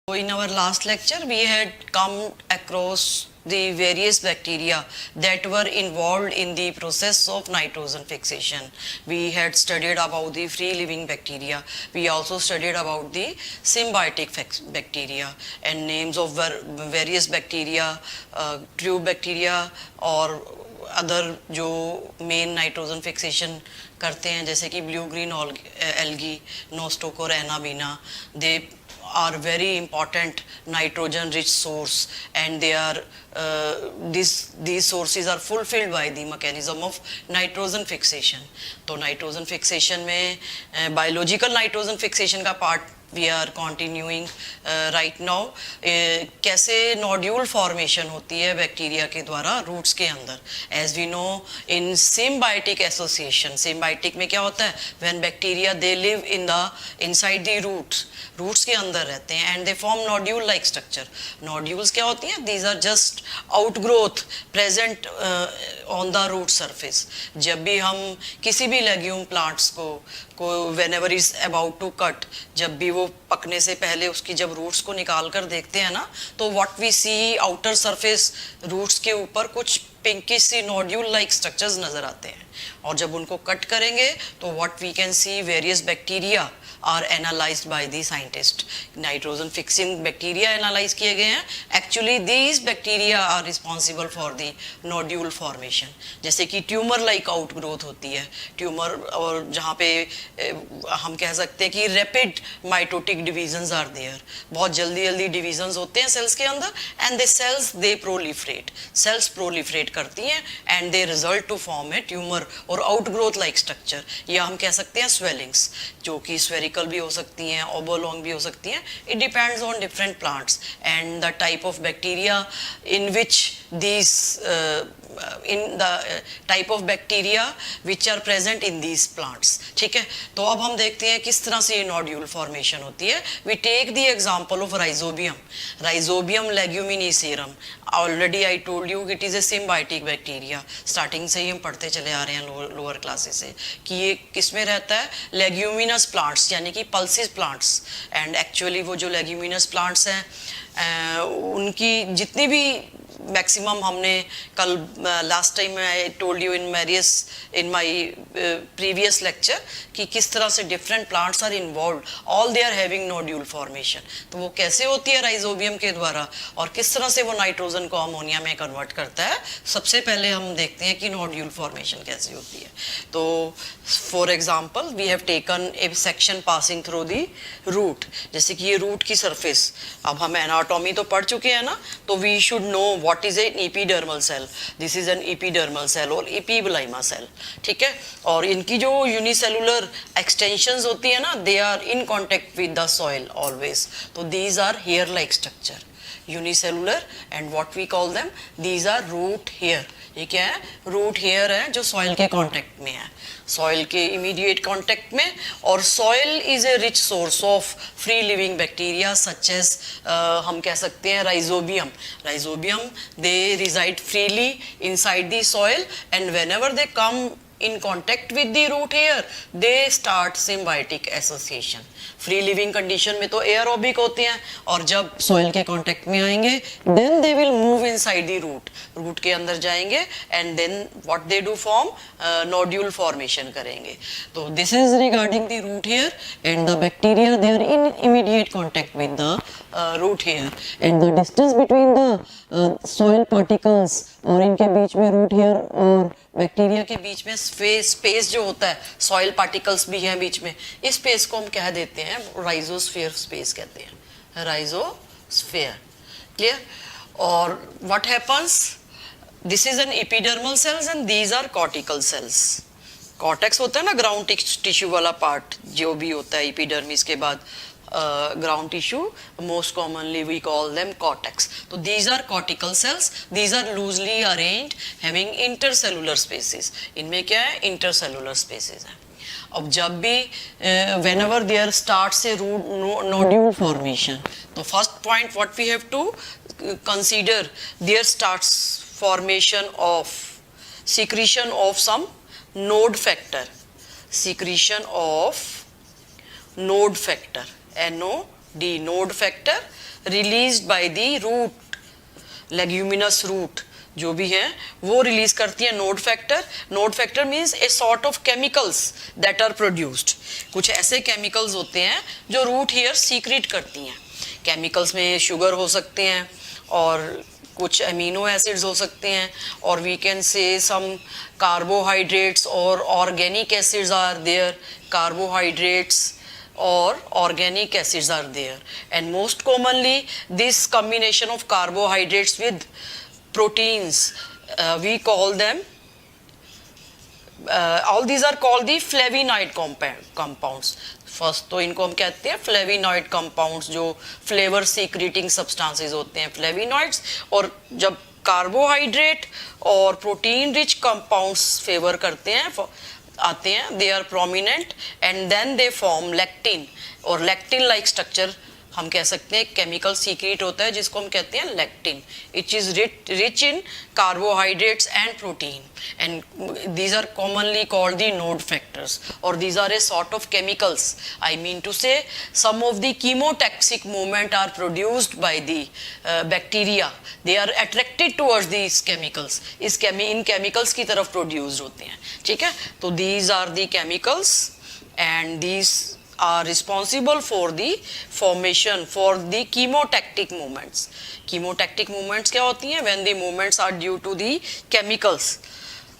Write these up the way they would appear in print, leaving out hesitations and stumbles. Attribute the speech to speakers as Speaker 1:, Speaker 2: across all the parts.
Speaker 1: So in our last lecture, we had come across the various bacteria that were involved in the process of nitrogen fixation. We had studied about the free living bacteria. We also studied about the symbiotic bacteria and names of various bacteria, true bacteria और other जो main nitrogen fixation करते हैं जैसे कि blue green algae, nostoc or anabaena, they are very important nitrogen rich source, and they are these sources are fulfilled by the mechanism of nitrogen fixation. तो nitrogen fixation में biological nitrogen fixation का part we are continuing right now. कैसे nodule formation होती है bacteria के द्वारा roots के अंदर. As we know in symbiotic association, symbiotic में क्या होता है, when bacteria they live in the inside the roots के अंदर रहते हैं and they form nodule like structure. Nodules क्या होती हैं, these are just outgrowth present on the root surface. जब भी हम किसी भी लेग्यूम प्लांट्स को whenever is about to cut, जब भी वो पकने से पहले उसकी जब रूट्स को निकाल कर देखते हैं ना, तो what we see outer surface roots के ऊपर कुछ पिंकिश सी नोड्यूल लाइक स्ट्रक्चर्स नजर आते हैं. और जब उनको कट करेंगे तो what we can see various bacteria are analyzed by the scientist. Nitrogen fixing bacteria analyse किए गए हैं. Actually these bacteria are responsible for the nodule formation. जैसे कि ट्यूमर लाइक आउटग्रोथ होती है, ट्यूमर, और जहाँ पे हम कह सकते हैं कि rapid mitotic divisions are there. बहुत जल्दी जल्दी डिविजन्स होते हैं सेल्स के अंदर and they cells they proliferate, cells proliferate करती हैं and they result to form a tumour और आउटग्रोथ लाइक स्ट्रक्चर. या हम कह सकते हैं स्वेलिंग्स, जो कि स्फेरिकल भी हो सकती हैं, ओबोलॉन्ग भी हो सकती हैं. It depends on different plants and the type of bacteria in which these in the type of bacteria which are present in these plants. ठीक है, तो अब हम देखते हैं किस तरह से ये नोड्यूल फॉर्मेशन होती है. We take the example of rhizobium, rhizobium leguminosarum. Already I told you it is a symbiotic bacteria. Starting से ही हम पढ़ते चले आ रहे हैं लोअर क्लासेस से कि ये किस में रहता है, लेग्यूमिनस प्लांट्स यानी कि पल्सिस प्लांट्स. एंड एक्चुअली वो जो लेग्यूमिनस प्लांट्स हैं उनकी जितनी भी मैक्सिमम हमने कल last time I told you in my previous lecture कि किस तरह से different plants are involve, all they are having nodule formation. तो वो कैसे होती है राइजोबियम के द्वारा और किस तरह से वो नाइट्रोजन को अमोनिया में कन्वर्ट करता है. सबसे पहले हम देखते हैं कि नोड्यूल फॉर्मेशन कैसे होती है. तो for example we have taken a section passing through the root. जैसे कि ये रूट की सरफेस, अब हम एनाटॉमी तो पढ़ चुके हैं ना, तो we should know what is an epidermal cell. This is an epidermal cell और epiblema cell. ठीक है, और इनकी जो यूनिसेलुलर एक्सटेंशंस होती है ना, they are in contact with the soil always. तो these are hair like structure, unicellular, and what we call them, these are root hair. ये क्या है, रूट हेयर है जो सॉइल के कांटेक्ट में है, सॉइल के इमीडिएट कांटेक्ट में. और soil is a rich source of free living bacteria such as हम कह सकते हैं rhizobium. Rhizobium they reside freely inside the soil and whenever they come in contact with the root hair they start symbiotic association. Free living condition में तो aerobic होते हैं और जब सॉइल के कांटेक्ट में आएंगे then they will move inside the root, root के अंदर जाएंगे and then what they do form nodule formation करेंगे. तो this is regarding the root hair and the bacteria they are in immediate contact with the root hair and the distance between the soil particles और इनके बीच में root hair और bacteria के बीच में space जो होता है, सॉइल पार्टिकल्स भी हैं बीच में, इस स्पेस को हम कह देते हैं राइजोस्फीयर स्पेस कहते हैं, राइजोस्फीयर. क्लियर. और what happens, this is an epidermal cells and these are cortical cells. Cortex होता है ना ग्राउंड टिश्यू वाला पार्ट जो भी होता है एपिडर्मिस के बाद ground tissue, most commonly we call them cortex. So these are cortical cells, these are loosely arranged having intercellular spaces. इनमें क्या है, intercellular spaces है. अब जब भी whenever there starts a nodule formation, तो first point what we have to consider, there starts formation of secretion of some node factor, secretion of node factor, NO the node factor released by the root, leguminous root जो भी है वो release करती है node factor. Node factor means a sort of chemicals that are produced. कुछ ऐसे chemicals होते हैं जो रूट हेयर सीक्रेट करती हैं. केमिकल्स में शुगर हो सकते हैं और कुछ अमीनो एसिड्स हो सकते हैं, और we can say some carbohydrates or organic acids are there. कार्बोहाइड्रेट्स or organic acids are there, and most commonly this combination of carbohydrates with proteins, we call them all these are called the flavonoid compounds. First तो इनको हम कहते हैं flavonoid compounds, जो flavour secreting substances होते हैं फ्लेविनॉइड्स. और जब कार्बोहाइड्रेट और प्रोटीन रिच कंपाउंड्स फेवर करते हैं आते हैं, they are prominent and then they form lectin. और लेक्टिन लाइक स्ट्रक्चर हम कह सकते हैं केमिकल सीक्रेट होता है जिसको हम कहते हैं lectin. It is rich in carbohydrates and protein, and these are commonly called the nod factors. और these are a sort of chemicals. I mean to say some of the chemotactic movement are produced by the bacteria. They are attracted towards these chemicals. इन chemicals की तरफ produced होते हैं. ठीक है, तो these are the chemicals and these are responsible for the formation for the chemotactic movements. Chemotactic movements क्या होती हैं? When the movements are due to the chemicals.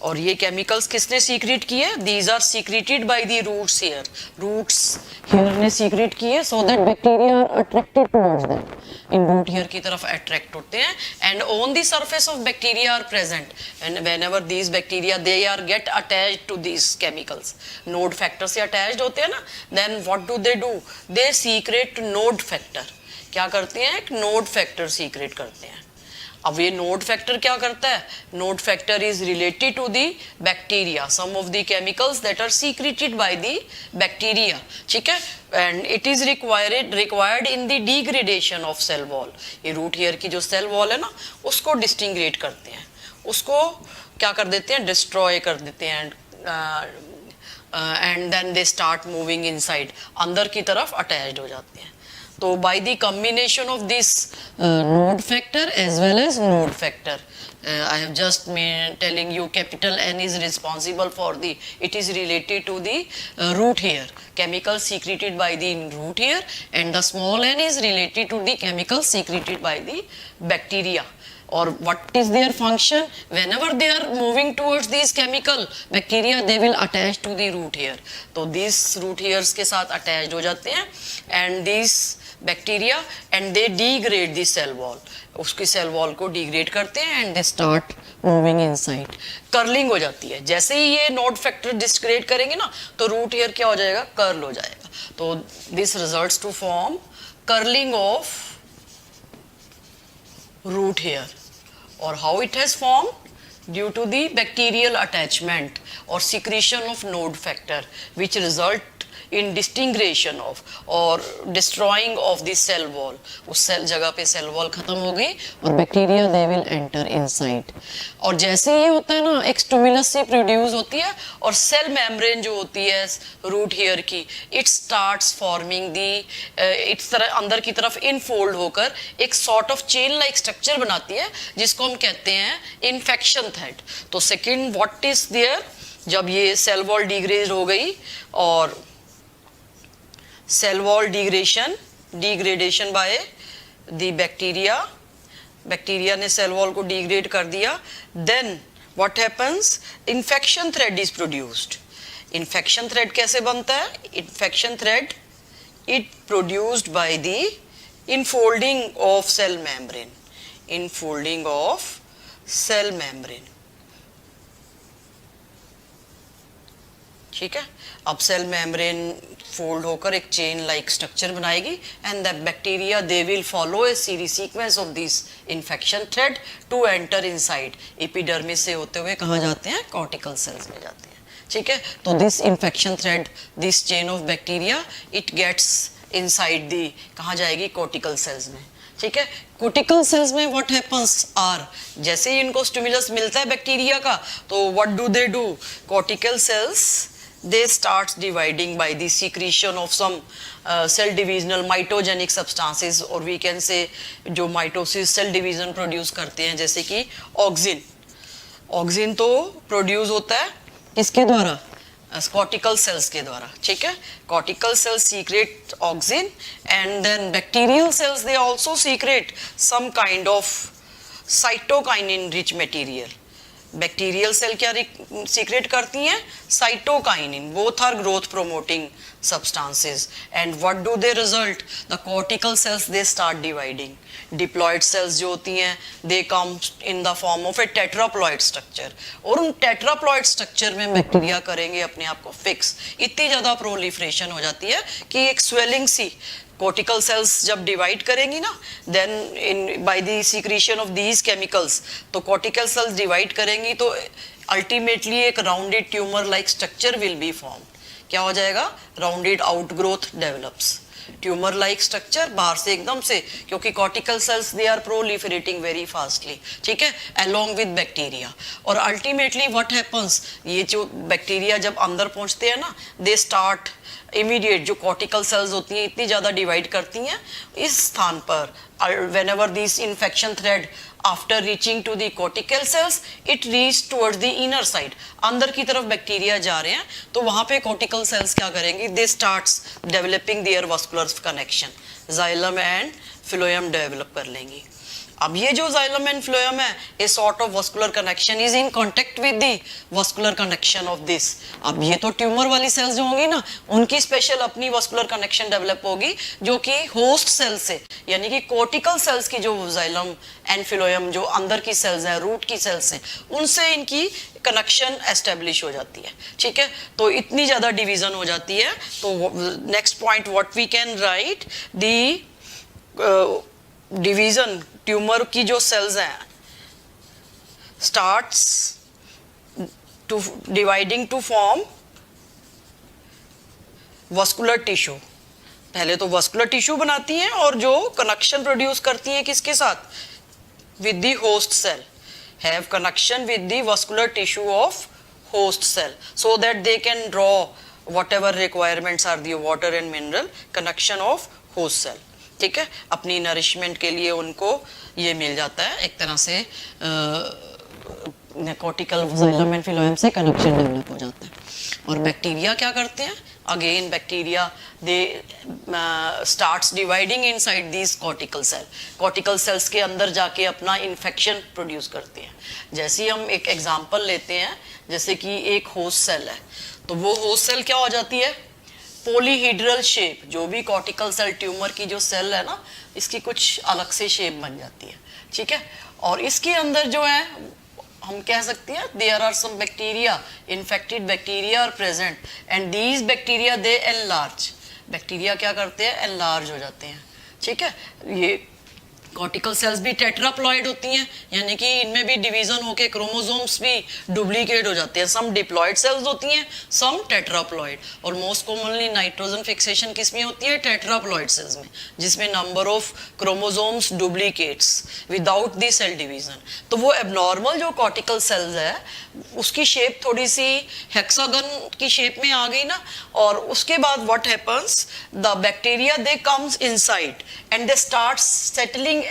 Speaker 1: और ये केमिकल्स किसने सीक्रेट किए? These are secreted by the roots hair. Roots hair ने secrete किए so that bacteria are attracted towards them. इन रूट हेयर की तरफ अट्रैक्ट होते हैं, and on the surface of bacteria are present, and whenever these bacteria they are get attached to these chemicals. Node factor से attached होते हैं ना, then what do? They secrete node factor. क्या करते हैं? एक नोड फैक्टर सीक्रेट करते हैं. अब ये नोड फैक्टर क्या करता है? Node factor is related to the bacteria, some of the chemicals that are secreted by the bacteria. ठीक है, and it is required in the degradation of cell wall. ये रूट हेयर की जो cell wall है ना, उसको डिस्टिंग्रेट करते हैं, उसको क्या कर देते हैं? डिस्ट्रॉय कर देते हैं, and then they start moving inside, अंदर की तरफ अटैच्ड हो जाते हैं. तो by the combination of this node factor as well as node factor, I have just been telling you capital N is responsible for the, it is related to the root hair, chemical secreted by the root hair, and the small n is related to the chemical secreted by the bacteria. Or what is their function? Whenever they are moving towards these chemical bacteria, they will attach to the root hair. तो these root hairs के साथ attached हो जाते हैं, and these bacteria and they degrade the cell wall. उसकी cell wall को degrade करते हैं and they start moving inside. Curling हो जाती है. जैसे ही ये node factor degrade करेंगे ना, तो root hair क्या हो जाएगा? कर्ल हो जाएगा. तो this results to form curling of root hair. Or how it has formed? Due to the bacterial attachment or secretion of node factor, which result in distinction of or destroying of the cell wall. उस cell जगह पे cell wall खत्म हो गई और bacteria they will enter inside. और जैसे ये होता है ना, एक स्टिमुलस से प्रोड्यूस होती है, और सेल मेम्ब्रेन जो होती है रूट हेयर की, इट स्टार्ट्स फॉर्मिंग दी, इस तरह अंदर की तरफ इनफोल्ड होकर एक sort of chain like structure बनाती है, जिसको हम कहते हैं इन्फेक्शन थ्रेड. तो सेकेंड व्हाट इज देयर? जब ये सेल वॉल डिग्रेड हो गई और cell wall degradation by the bacteria ने cell wall को degrade कर दिया, then what happens? infection thread is produced. infection thread कैसे बनता है? infection thread it produced by the infolding of cell membrane. infolding of cell membrane. ठीक है, अब सेल मेम्ब्रेन फोल्ड होकर एक चेन लाइक स्ट्रक्चर बनाएगी, and the bacteria they will follow a series sequence of this infection thread to enter inside. Epidermis से होते हुए कहाँ जाते हैं? कॉर्टिकल सेल्स में जाते हैं. ठीक है, तो this infection thread, this chain of bacteria, it gets inside the, कहाँ जाएगी? कॉर्टिकल सेल्स में. ठीक है, कॉर्टिकल सेल्स में व्हाट हैपन्स आर, जैसे ही इनको स्टिमुलस मिलता है बैक्टीरिया का, तो what do they do? Cortical cells they starts dividing by the secretion of some cell divisional mitogenic substances, or we can say जो mitosis cell division produce करते हैं, जैसे कि ऑक्सिन. ऑक्सिन तो प्रोड्यूस होता है किसके द्वारा? कॉर्टिकल सेल्स के द्वारा. ठीक है, cortical cells secrete auxin, and then bacterial cells they also secrete some kind of cytokinin rich material. Bacterial cell क्या सीक्रेट करती हैं? Cytokinin. Both are growth promoting substances. And what do they result? The cortical cells, they start dividing. Diploid cells जो होती हैं, they come in the form of a tetraploid structure. और उन tetraploid structure में bacteria करेंगे अपने आप को फिक्स. इतनी ज़्यादा प्रोलिफरेशन हो जाती है कि एक swelling सी cortical cells जब डिवाइड करेंगी ना, then in by the secretion of these chemicals, तो cortical cells डिवाइड करेंगी तो ultimately एक rounded tumor like structure will be formed. क्या हो जाएगा? Rounded outgrowth develops. Tumour like structure बाहर से एकदम से, क्योंकि cortical cells they are proliferating very fastly. ठीक है, अलोंग विद बैक्टीरिया. और अल्टीमेटली व्हाट हैपन्स, ये जो बैक्टीरिया जब अंदर पहुंचते हैं ना, दे स्टार्ट इमीडिएट, जो कॉर्टिकल सेल्स होती हैं इतनी ज़्यादा डिवाइड करती हैं इस स्थान पर. whenever this infection thread after reaching to the cortical cells, it reach towards the inner side. अंदर की तरफ बैक्टीरिया जा रहे हैं तो वहाँ पे cortical cells क्या करेंगी? They starts developing their vascular connection. Xylem and phloem develop कर लेंगी. अब ये जो xylem and phloem है, a sort of vascular connection is in contact with the vascular connection of this. अब ये तो ट्यूमर वाली सेल्स जो होंगी ना, उनकी स्पेशल अपनी vascular connection डेवलप होगी, जो कि होस्ट सेल से, यानी कि cortical cells की जो xylem and phloem जो अंदर की सेल्स हैं, रूट की सेल्स हैं, उनसे इनकी कनेक्शन एस्टेब्लिश हो जाती है. ठीक है, तो इतनी ज़्यादा डिवीजन हो जाती है. तो next point what we can write, the division tumour की जो सेल्स हैं starts to dividing to form vascular tissue. पहले तो वस्कुलर टिश्यू बनाती हैं और जो कनेक्शन प्रोड्यूस करती हैं किसके साथ? With the host cell. Have connection with the vascular tissue of host cell so that they can draw whatever requirements are the water and mineral connection of host cell. ठीक है, अपनी nourishment के लिए उनको ये मिल जाता है एक तरह से, कॉर्टिकल xylem and phloem से कनेक्शन डेवलप हो जाता है. और बैक्टीरिया क्या करते हैं? Again bacteria they starts dividing inside this cortical cell. Cortical cells के अंदर जाके अपना इन्फेक्शन प्रोड्यूस करते हैं. जैसे हम एक एग्जांपल लेते हैं, जैसे कि एक होस्ट सेल है, तो वो होस्ट सेल क्या हो जाती है? Polyhedral shape. जो भी कॉर्टिकल सेल ट्यूमर की जो सेल है ना, इसकी कुछ अलग से शेप बन जाती है. ठीक है, और इसके अंदर जो है हम कह सकते हैं there are some bacteria, infected bacteria are present, and these bacteria they enlarge. Bacteria क्या करते हैं? एनलार्ज हो जाते हैं. ठीक है, ये कॉर्टिकल सेल्स भी टेट्राप्लॉइड होती हैं, यानी कि इनमें भी डिवीजन होके क्रोमोसोम्स भी डुप्लीकेट हो जाते हैं. सम डिप्लॉइड सेल्स होती हैं, सम टेट्राप्लॉइड. और मोस्ट कॉमनली नाइट्रोजन फिक्सेशन किस में होती है? टेट्राप्लॉइड सेल्स में, जिसमें number of chromosomes duplicates without the cell division. तो वो एबनॉर्मल जो कॉर्टिकल सेल्स है उसकी शेप थोड़ी सी हेक्सागन की शेप में आ गई ना, और उसके बाद what happens, the bacteria they comes inside and they start settling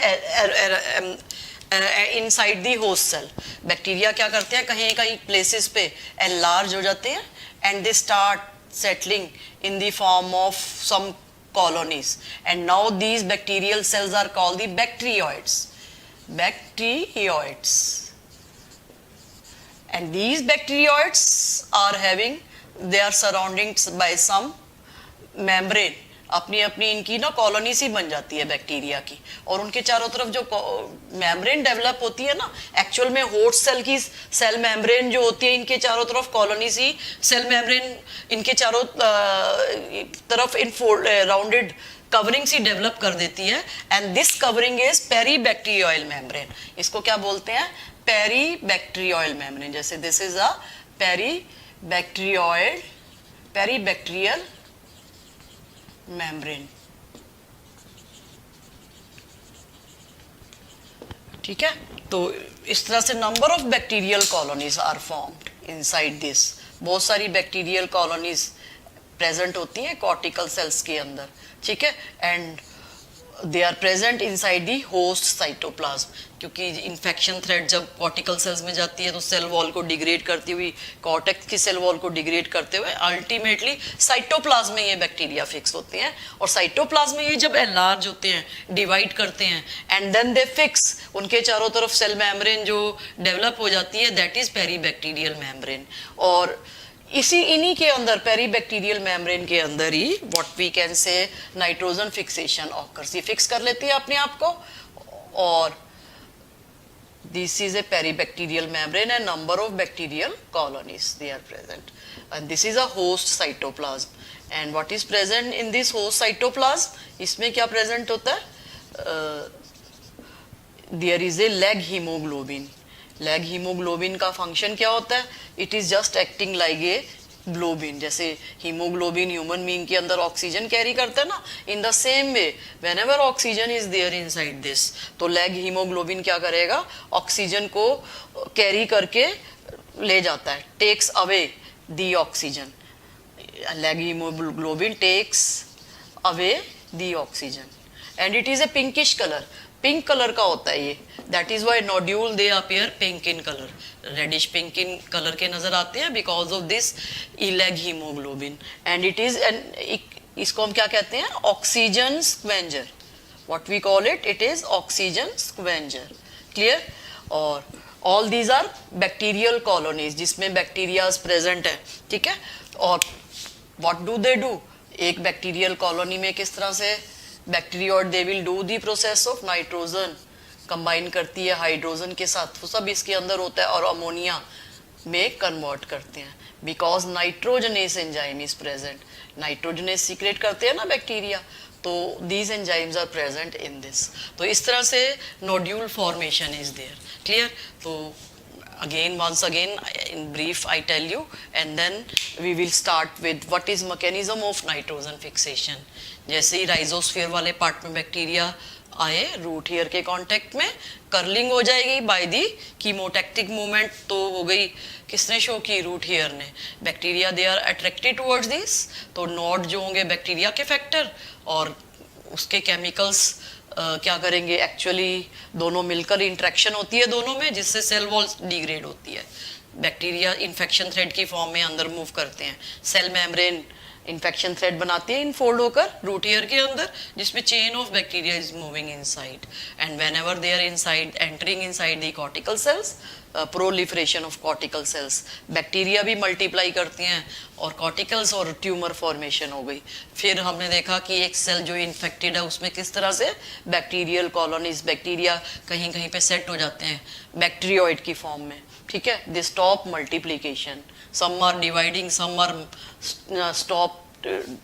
Speaker 1: inside the host cell. Bacteria क्या करते हैं? कहीं कहीं प्लेसेस पे एनलार्ज हो जाते हैं and they start settling in the form of some colonies, and now these bacterial cells are called the bacteroids. Bacteroids. And these bacterioids are having, they are surrounded by some membrane. अपनी अपनी इनकी ना colony सी बन जाती है bacteria की, और उनके चारों तरफ जो मेम्ब्रेन डेवलप होती है ना, एक्चुअल में होस्ट सेल की सेल मेम्ब्रेन जो होती है, इनके चारों तरफ कॉलोनी सी सेल मेम्ब्रेन इनके चारों तरफ राउंडेड कवरिंग सी डेवलप कर देती है. And this covering is peribacterial membrane. इसको क्या बोलते हैं? Peribacterial membrane. जैसे this is a peribacterial membrane. ठीक है, तो इस तरह से number of bacterial colonies are formed inside this बहुत सारी बैक्टीरियल कॉलोनीज प्रेजेंट होती हैं कॉर्टिकल सेल्स के अंदर, ठीक है, and they are present inside the host cytoplasm, क्योंकि इन्फेक्शन थ्रेड जब कॉर्टिकल सेल्स में जाती है तो सेल वॉल को डिग्रेड करती हुई, कॉर्टेक्स की सेल वॉल को डिग्रेड करते हुए अल्टीमेटली साइटोप्लाज्म में ये बैक्टीरिया फिक्स होते हैं, और साइटोप्लाज्म में ये जब एनलार्ज होते हैं, डिवाइड करते हैं, एंड देन दे फिक्स, उनके चारों तरफ सेल मेम्ब्रेन जो डेवलप हो जाती है, दैट इज पेरीबैक्टीरियल मेम्ब्रेन। और इसी इन्हीं के अंदर पेरीबैक्टीरियल मेम्ब्रेन के अंदर ही what we can say nitrogen fixation occurs, ये फिक्स कर लेती है अपने आप को, और this is a peribacterial membrane and number of bacterial colonies they are present, and this is a host cytoplasm, and what is present in this host cytoplasm, इसमें क्या present होता है, there is a leg hemoglobin, leg hemoglobin का function क्या होता है, it is just acting like a globin, जैसे haemoglobin human being के अंदर ऑक्सीजन कैरी करता है ना, in the same way whenever oxygen is there inside this, तो लेग हीमोग्लोबिन क्या करेगा, ऑक्सीजन को कैरी करके ले जाता है, takes away the oxygen, leg haemoglobin takes away the oxygen, and it is a pinkish colour, pink colour का होता है ये, that is why nodule they appear pink in colour, reddish pink in colour के नजर आते हैं because of this leg haemoglobin, and it is इसको हम क्या कहते हैं, oxygen scavenger, what we call it, it is oxygen scavenger, clear. और all these are bacterial colonies जिसमें बैक्टीरियाज प्रेजेंट है, ठीक है, और व्हाट डू दे डू, एक बैक्टीरियल कॉलोनी में किस तरह से bacteroid they will do the process of nitrogen, combine करती है हाइड्रोजन के साथ, वो सब इसके अंदर होता है, और अमोनिया में कन्वर्ट करते हैं, because nitrogenase enzyme is present, nitrogenase secrete करते हैं ना बैक्टीरिया, तो these enzymes are present in this, तो इस तरह से nodule formation is there, clear. तो again once again in brief I tell you, and then we will start with what is mechanism of nitrogen fixation। जैसे ही rhizosphere वाले part में bacteria आए root hair के कांटेक्ट में, curling हो जाएगी by the कीमोटैक्टिक movement, तो हो गई, किसने शो की, रूट हेयर ने, bacteria they are attracted towards this, तो नोड जो होंगे बैक्टीरिया के फैक्टर और उसके केमिकल्स क्या करेंगे, एक्चुअली दोनों मिलकर इंट्रैक्शन होती है दोनों में, जिससे सेल वॉल डिग्रेड होती है, बैक्टीरिया इन्फेक्शन थ्रेड की फॉर्म में अंदर मूव करते हैं, सेल मेम्ब्रेन इन्फेक्शन थ्रेड बनाती है इनफोल्ड होकर रूट हेयर के अंदर, जिसमें chain of bacteria is moving inside, and whenever they are inside entering inside the cortical cells, proliferation of cortical cells, bacteria भी मल्टीप्लाई करती हैं और कॉर्टिकल्स और ट्यूमर फॉर्मेशन हो गई। फिर हमने देखा कि एक सेल जो इन्फेक्टेड है उसमें किस तरह से बैक्टीरियल कॉलोनीज, बैक्टीरिया कहीं कहीं पे सेट हो जाते हैं बैक्टीरियोइड की फॉर्म में, ठीक है, they stop multiplication, some are dividing, some are they stop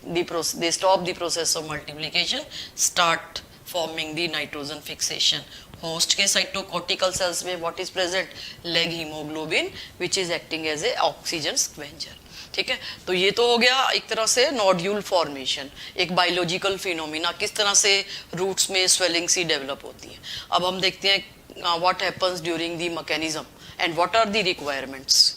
Speaker 1: the process of multiplication, start forming the nitrogen fixation। host के cytocortical cells में what is present, leg hemoglobin which is acting as a oxygen squenger, ठीक है। तो ये तो हो गया एक तरह से नोड्यूल फॉर्मेशन, एक बायोलॉजिकल फिनोमिना, किस तरह से रूट्स में स्वेलिंग सी डेवलप होती है। अब हम देखते हैं what happens during the mechanism and what are the requirements.